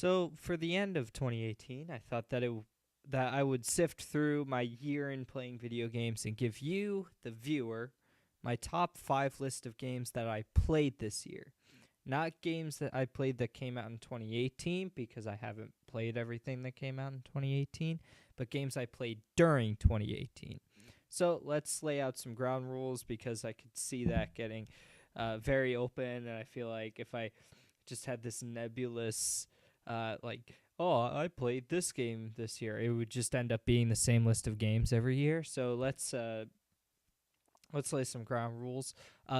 So for the end of 2018, I thought that I would sift through my year in playing video games and give you, the viewer, my top 5 list of games that I played this year. Not games that I played that came out in 2018 because I haven't played everything that came out in 2018, but games I played during 2018. So let's lay out some ground rules because I could see that getting very open, and I feel like if I just had this nebulous oh, I played this game this year, it would just end up being the same list of games every year. So let's lay some ground rules.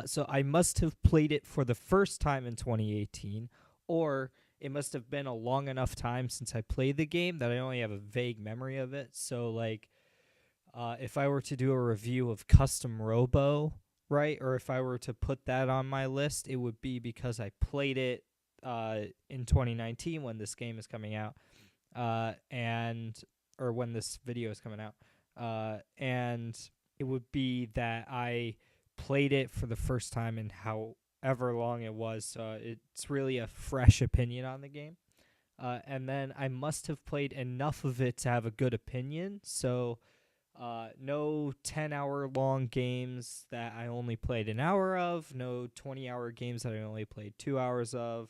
So I must have played it for the first time in 2018, or it must have been a long enough time since I played the game that I only have a vague memory of it. So if I were to do a review of Custom Robo, right, or if I were to put that on my list, it would be because I played it in 2019 when this game is coming out, or when this video is coming out, and it would be that I played it for the first time in however long it was. So it's really a fresh opinion on the game, and then I must have played enough of it to have a good opinion. So no 10-hour long games that I only played an hour of, no 20-hour games that I only played 2 hours of.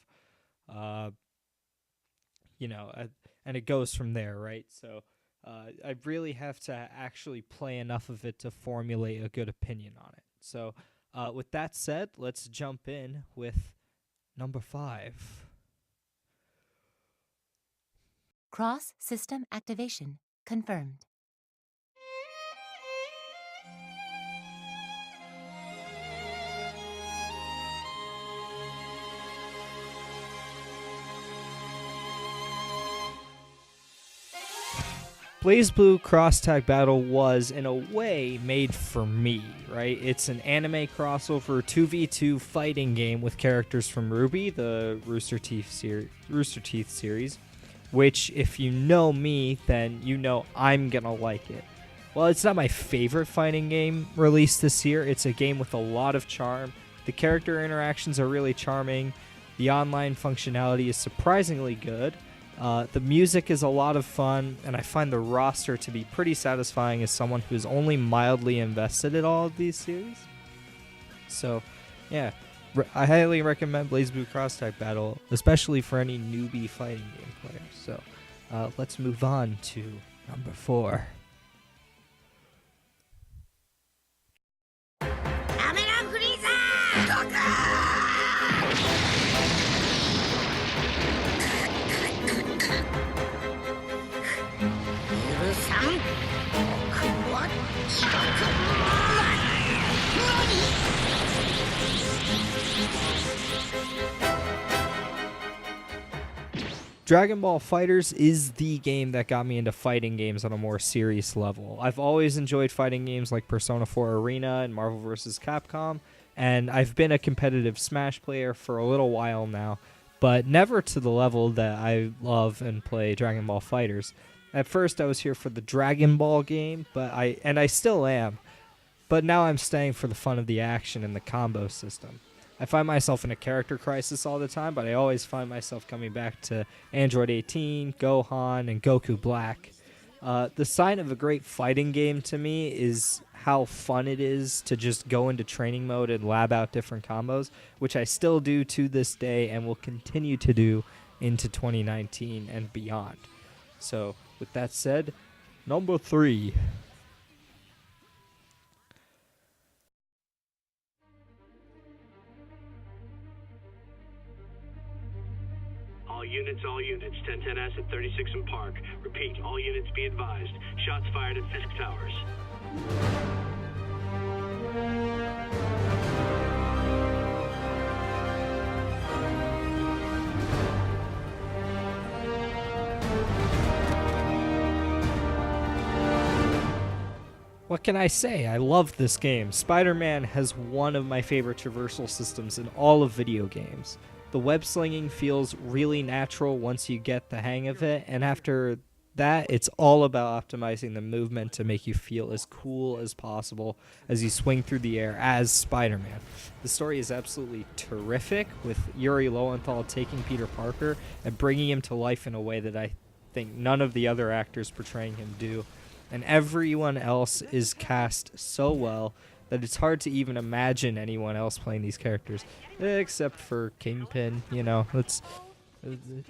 And it goes from there, right? So I really have to actually play enough of it to formulate a good opinion on it. So with that said, let's jump in with number 5. Cross-system activation confirmed. BlazBlue Cross Tag Battle was, in a way, made for me, right? It's an anime crossover 2v2 fighting game with characters from RWBY, the Rooster Teeth series, which, if you know me, then you know I'm gonna like it. Well, it's not my favorite fighting game released this year. It's a game with a lot of charm. The character interactions are really charming. The online functionality is surprisingly good. The music is a lot of fun, and I find the roster to be pretty satisfying as someone who's only mildly invested in all of these series. So, yeah, I highly recommend BlazBlue Cross Tag Battle, especially for any newbie fighting game players. So, let's move on to number 4. Dragon Ball FighterZ is the game that got me into fighting games on a more serious level. I've always enjoyed fighting games like Persona 4 Arena and Marvel vs. Capcom, and I've been a competitive Smash player for a little while now, but never to the level that I love and play Dragon Ball FighterZ. At first I was here for the Dragon Ball game, and I still am, but now I'm staying for the fun of the action and the combo system. I find myself in a character crisis all the time, but I always find myself coming back to Android 18, Gohan, and Goku Black. The sign of a great fighting game to me is how fun it is to just go into training mode and lab out different combos, which I still do to this day and will continue to do into 2019 and beyond. So, with that said, number 3. All units, 1010S at 36 and Park. Repeat, all units be advised. Shots fired at Fisk Towers. What can I say? I love this game. Spider-Man has one of my favorite traversal systems in all of video games. The web slinging feels really natural once you get the hang of it, and after It's all about optimizing the movement to make you feel as cool as possible as you swing through the air as Spider-Man. The story is absolutely terrific, with Yuri Lowenthal taking Peter Parker and bringing him to life in a way that I think none of the other actors portraying him do. And everyone else is cast so well that it's hard to even imagine anyone else playing these characters, except for Kingpin. That's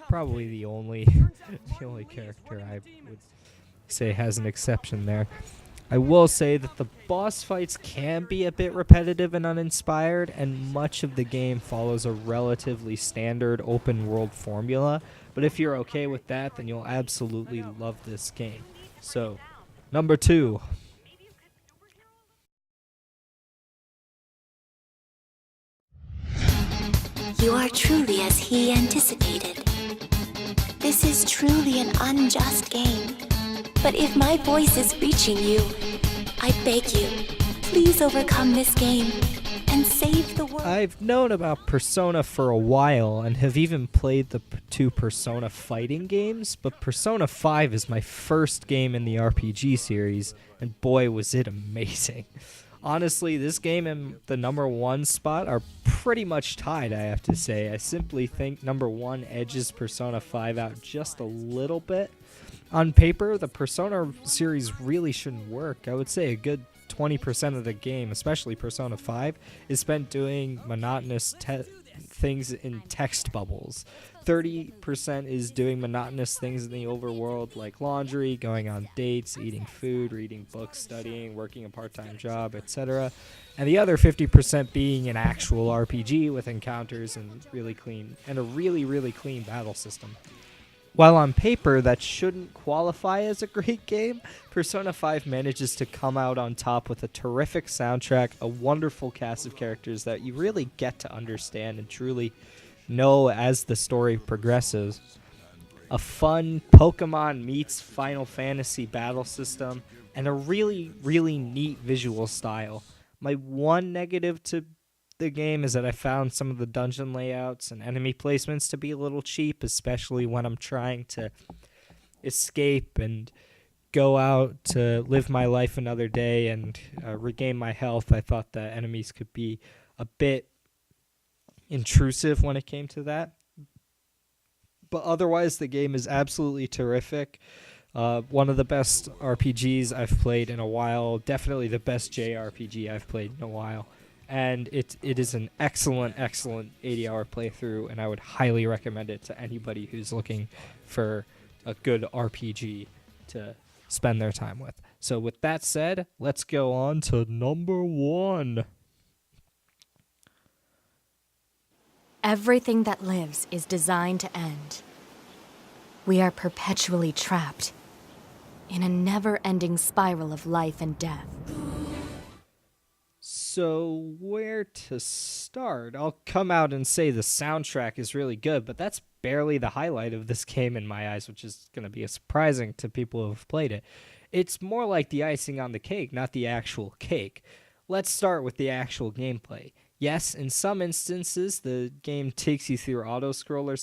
probably the only the only character I would say has an exception there. I will say that the boss fights can be a bit repetitive and uninspired, and much of the game follows a relatively standard open world formula. But if you're okay with that, then you'll absolutely love this game. So, number 2. You are truly as he anticipated. This is truly an unjust game. But if my voice is reaching you, I beg you, please overcome this game and save the world. I've known about Persona for a while and have even played the 2 Persona fighting games, but Persona 5 is my first game in the RPG series, and boy was it amazing. Honestly, this game and the number 1 spot are pretty much tied, I have to say. I simply think number 1 edges Persona 5 out just a little bit. On paper, the Persona series really shouldn't work. I would say a good 20% of the game, especially Persona 5, is spent doing monotonous things in text bubbles. 30% is doing monotonous things in the overworld, like laundry, going on dates, eating food, reading books, studying, working a part-time job, etc. And the other 50% being an actual RPG with encounters and a really clean battle system. While on paper that shouldn't qualify as a great game, Persona 5 manages to come out on top with a terrific soundtrack, a wonderful cast of characters that you really get to understand and truly know as the story progresses, a fun Pokemon meets Final Fantasy battle system, and a really, really neat visual style. My one negative to the game is that I found some of the dungeon layouts and enemy placements to be a little cheap, especially when I'm trying to escape and go out to live my life another day and regain my health. I thought the enemies could be a bit intrusive when it came to that. But otherwise, the game is absolutely terrific. One of the best RPGs I've played in a while. Definitely the best JRPG I've played in a while. And it is an excellent 80-hour playthrough, and I would highly recommend it to anybody who's looking for a good RPG to spend their time with. So with that said, let's go on to number 1. Everything that lives is designed to end. We are perpetually trapped in a never-ending spiral of life and death. So where to start? I'll come out and say the soundtrack is really good, but that's barely the highlight of this game in my eyes, which is going to be surprising to people who have played it. It's more like the icing on the cake, not the actual cake. Let's start with the actual gameplay. Yes, in some instances, the game takes you through auto-scroller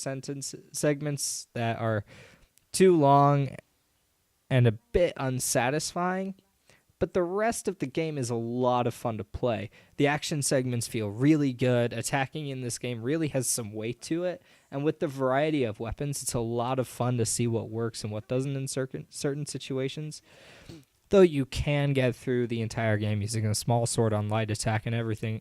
segments that are too long and a bit unsatisfying, but the rest of the game is a lot of fun to play. The action segments feel really good. Attacking in this game really has some weight to it, and with the variety of weapons, it's a lot of fun to see what works and what doesn't in certain situations. Though you can get through the entire game using a small sword on light attack and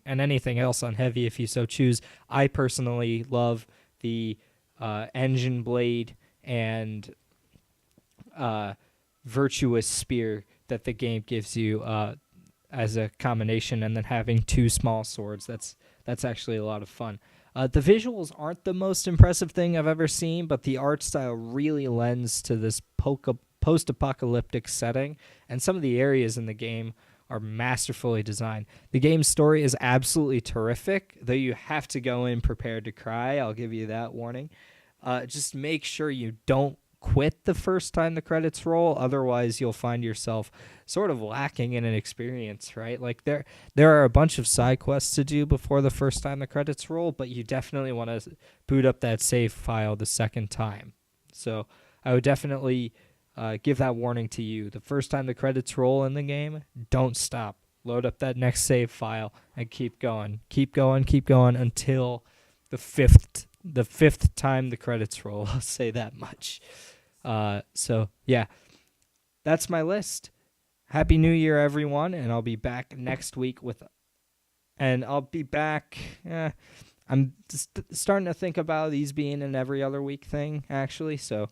anything else on heavy if you so choose. I personally love the engine blade and virtuous spear that the game gives you as a combination, and then having 2 small swords. That's actually a lot of fun. The visuals aren't the most impressive thing I've ever seen, but the art style really lends to this post-apocalyptic setting, and some of the areas in the game are masterfully designed. The game's story is absolutely terrific, though you have to go in prepared to cry. I'll give you that warning. Just make sure you don't quit the first time the credits roll, otherwise you'll find yourself sort of lacking in an experience, right? Like there are a bunch of side quests to do before the first time the credits roll, but you definitely want to boot up that save file the second time. So I would definitely give that warning to you. The first time the credits roll in the game, don't stop. Load up that next save file and keep going. Keep going until the fifth time the credits roll. I'll say that much. So yeah, that's my list. Happy New Year, everyone, and I'll be back next week I'm just starting to think about these being an every other week thing, actually. So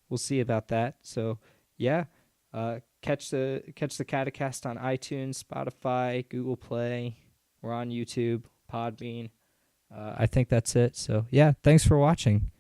we'll see about that. So yeah, catch the Catacast on iTunes, Spotify, Google Play. We're on YouTube, Podbean. I think that's it. So yeah, thanks for watching.